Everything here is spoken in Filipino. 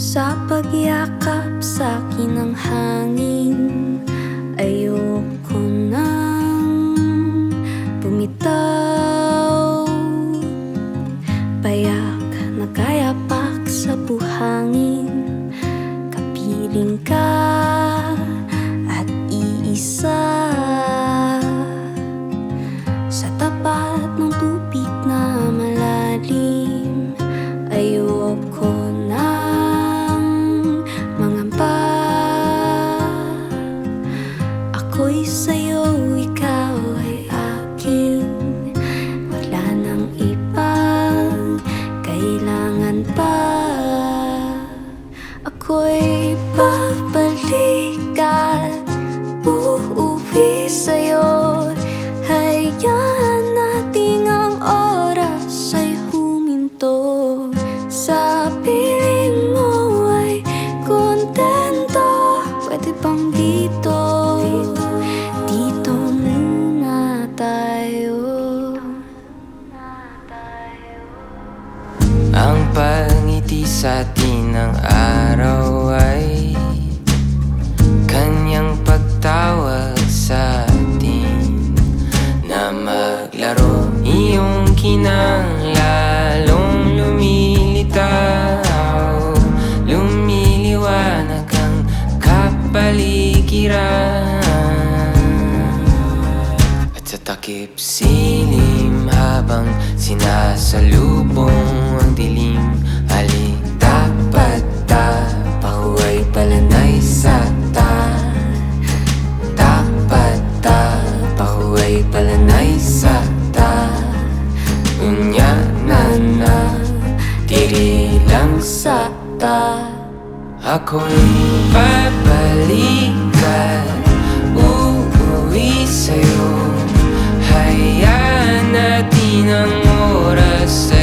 Sa pagyakap sa'kin ng hangin, ayoko nang bumitaw. Payak na kayapak sa buhangin, kapiling ka at iisa. Sa tapat ng tubig na malalim, ayoko nang mangamba. Ako'y sa'yo, ikaw ay akin, wala nang ibang kailangan pa. Ako'y babalik at uuwi sa'yo. Hayaan natin ang oras ay huminto. Sa piling mo ay kontento, pwede bang dito? Dito muna tayo. Ang pangiti sa atin ng araw ay kanyang pagtawag sa atin na maglaro. Iyong kinang lalong lumilitaw, lumiliwanag ang kapaligiran. At sa takip silim habang sinasalubong ang dilim, dapat pahuway palanay sa dapat pahuway palanay sa unya na diri lang sa ako'y babalik at uuwi sa'yo. Hayaan natin ang oras